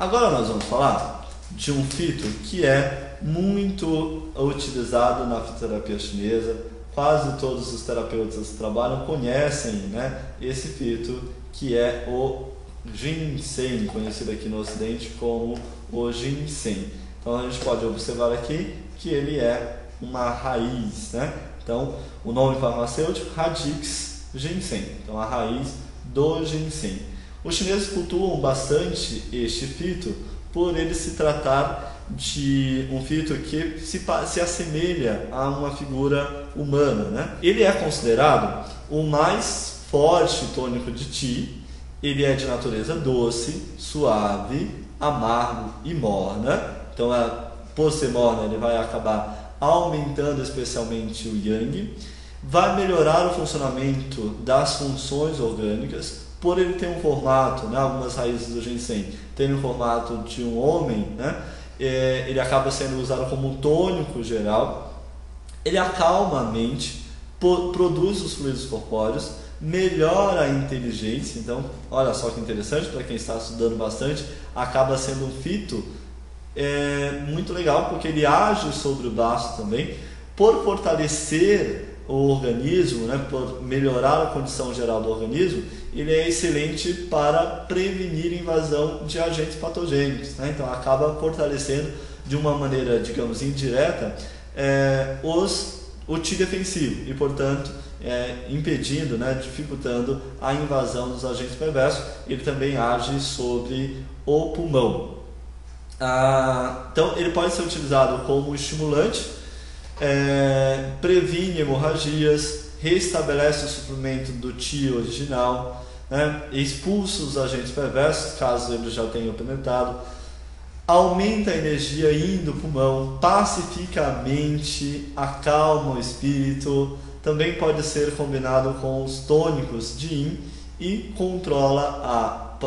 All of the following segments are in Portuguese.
Agora nós vamos falar de um fito que é muito utilizado na fitoterapia chinesa. Quase todos os terapeutas que trabalham conhecem, né, esse fito, que é o ginseng, conhecido aqui no ocidente como o ginseng. Então a gente pode observar aqui que ele é uma raiz, né? Então o nome farmacêutico Radix ginseng, então a raiz do ginseng. Os chineses cultuam bastante este fito por ele se tratar de um fito que se assemelha a uma figura humana, né? Ele é considerado o mais forte tônico de Qi. Ele é de natureza doce, suave, amargo e morna. Então, por ser morna, ele vai acabar aumentando especialmente o Yang. Vai melhorar o funcionamento das funções orgânicas, por ele ter um formato, né, algumas raízes do ginseng têm um formato de um homem, né, ele acaba sendo usado como um tônico geral. Ele acalma a mente, produz os fluidos corpóreos, melhora a inteligência. Então, olha só que interessante, para quem está estudando bastante, acaba sendo um fito muito legal, porque ele age sobre o baço também, por fortalecer o organismo, né, por melhorar a condição geral do organismo. Ele é excelente para prevenir invasão de agentes patogênicos, né? Então acaba fortalecendo de uma maneira, digamos, indireta, o Qi defensivo e, portanto, impedindo, né, dificultando a invasão dos agentes perversos. Ele também age sobre o pulmão. Então ele pode ser utilizado como estimulante, previne hemorragias, restabelece o suprimento do Qi original, né? Expulsa os agentes perversos, caso eles já tenham penetrado, aumenta a energia indo do pulmão, pacifica a mente, acalma o espírito. Também pode ser combinado com os tônicos de Yin e controla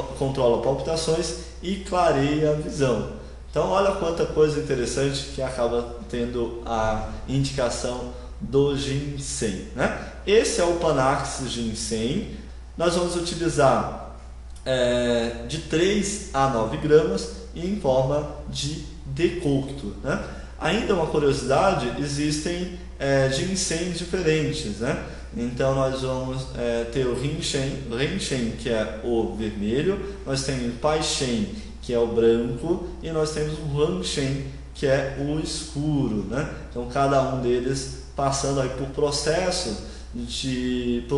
palpitações e clareia a visão. Então olha quanta coisa interessante que acaba tendo a indicação do ginseng, né? Esse é o Panax ginseng. Nós vamos utilizar de 3 a 9 gramas em forma de decocto, né? Ainda uma curiosidade, existem ginsengs diferentes, né? Então nós vamos ter o Renchen, que é o vermelho, nós temos o Paishen, que é o branco, e nós temos o Huangshen, que é o escuro, né? Então cada um deles passando aí por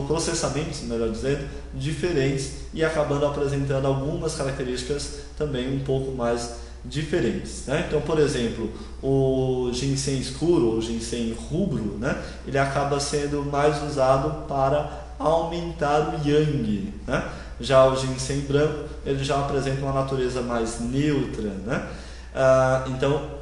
processamentos, melhor dizendo, diferentes, e acabando apresentando algumas características também um pouco mais diferentes, né? Então, por exemplo, o ginseng escuro, ou ginseng rubro, né, ele acaba sendo mais usado para aumentar o yang, né? Já o ginseng branco, ele já apresenta uma natureza mais neutra, né? Então,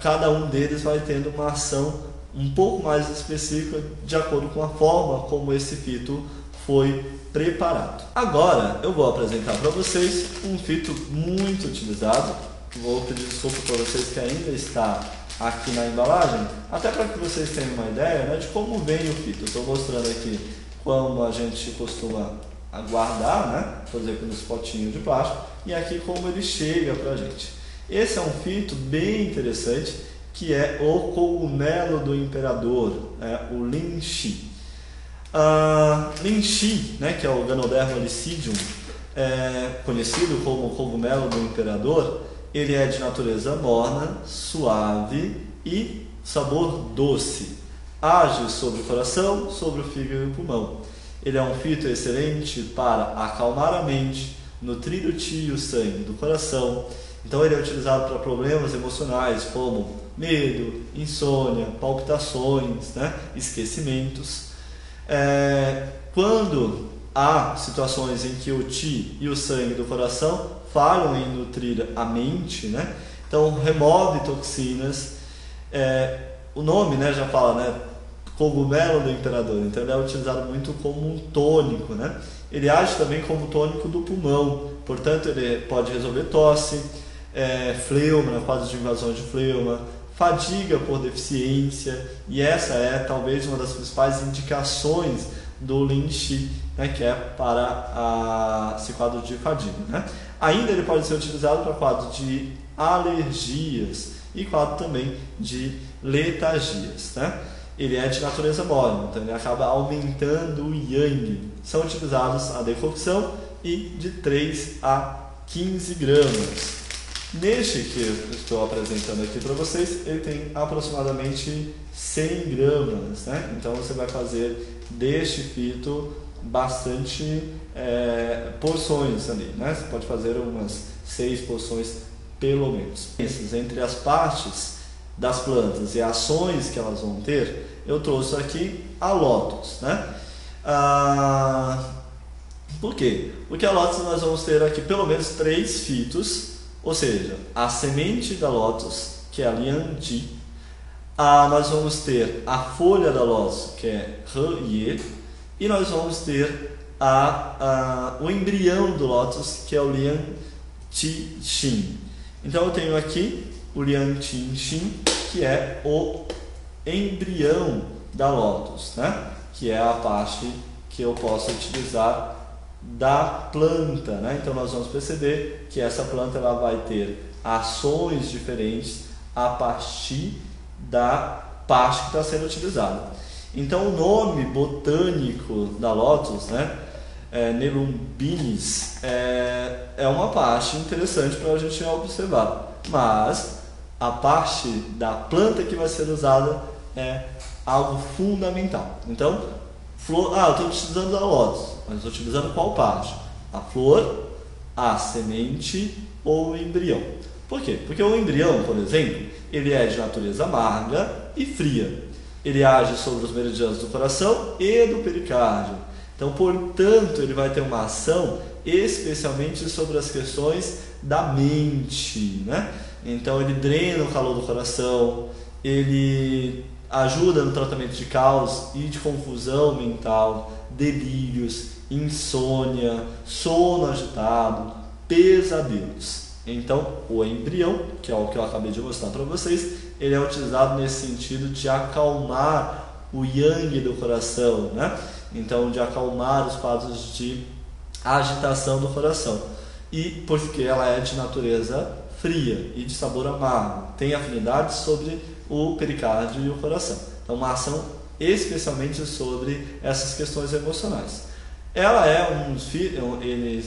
cada um deles vai tendo uma ação um pouco mais específica de acordo com a forma como esse fito foi preparado. Agora eu vou apresentar para vocês um fito muito utilizado. Vou pedir desculpa para vocês que ainda está aqui na embalagem, até para que vocês tenham uma ideia, né, de como vem o fito. Estou mostrando aqui como a gente costuma guardar, né, por exemplo, nos potinhos de plástico, e aqui como ele chega para a gente. Esse é um fito bem interessante, que é o cogumelo do imperador, o Lin-Chi. Lin-Chi, né, que é o Ganoderma lucidum, conhecido como cogumelo do imperador, ele é de natureza morna, suave e sabor doce. Age sobre o coração, sobre o fígado e o pulmão. Ele é um fito excelente para acalmar a mente, nutrir o Qi e o sangue do coração. Então ele é utilizado para problemas emocionais como medo, insônia, palpitações, né, esquecimentos. Quando há situações em que o Qi e o sangue do coração falham em nutrir a mente, né, então remove toxinas. O nome, né, já fala, né, cogumelo do imperador, então ele é utilizado muito como um tônico, né? Ele age também como tônico do pulmão, portanto ele pode resolver tosse, fleuma, na fase de invasão de fleuma, fadiga por deficiência, e essa é talvez uma das principais indicações do Lin Qi, né, que é para esse quadro de fadiga, né? Ainda ele pode ser utilizado para quadro de alergias e quadro também de letargias, né? Ele é de natureza mole, então ele acaba aumentando o yang. São utilizados a decocção e de 3 a 15 gramas. Neste que eu estou apresentando aqui para vocês, ele tem aproximadamente 100 gramas, né? Então você vai fazer deste fito bastante porções ali, né? Você pode fazer umas 6 porções pelo menos. Entre as partes das plantas e ações que elas vão ter, eu trouxe aqui a lótus, né? Por quê? Porque a lótus nós vamos ter aqui pelo menos 3 fitos, ou seja, a semente da lótus, que é a lian ji, nós vamos ter a folha da lótus, que é he ye, e nós vamos ter o embrião do lótus, que é o lian qi xin. Então eu tenho aqui o lian qi xin, que é o embrião da lótus, né? Que é a parte que eu posso utilizar da planta, né? Então nós vamos perceber que essa planta ela vai ter ações diferentes a partir da parte que está sendo utilizada. Então o nome botânico da lótus, né, Nelumbinis, é uma parte interessante para a gente observar, mas a parte da planta que vai ser usada é algo fundamental. Então, flor, eu estou utilizando da lótus, mas estou utilizando qual parte? A flor, a semente ou o embrião. Por quê? Porque o embrião, por exemplo, ele é de natureza amarga e fria. Ele age sobre os meridianos do coração e do pericárdio. Então, portanto, ele vai ter uma ação especialmente sobre as questões da mente, né? Então, ele drena o calor do coração, ele ajuda no tratamento de caos e de confusão mental, delírios, insônia, sono agitado, pesadelos. Então, o embrião, que é o que eu acabei de mostrar para vocês, ele é utilizado nesse sentido de acalmar o yang do coração, né? Então, de acalmar os quadros de agitação do coração. E porque ela é de natureza fria e de sabor amargo, tem afinidade sobre o pericárdio e o coração. Então, uma ação especialmente sobre essas questões emocionais. Ela é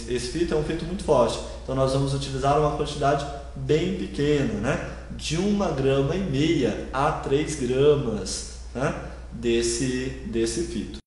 esse fito é um fito muito forte, então nós vamos utilizar uma quantidade bem pequena, né? De 1,5 grama a 3 gramas, né? desse fito.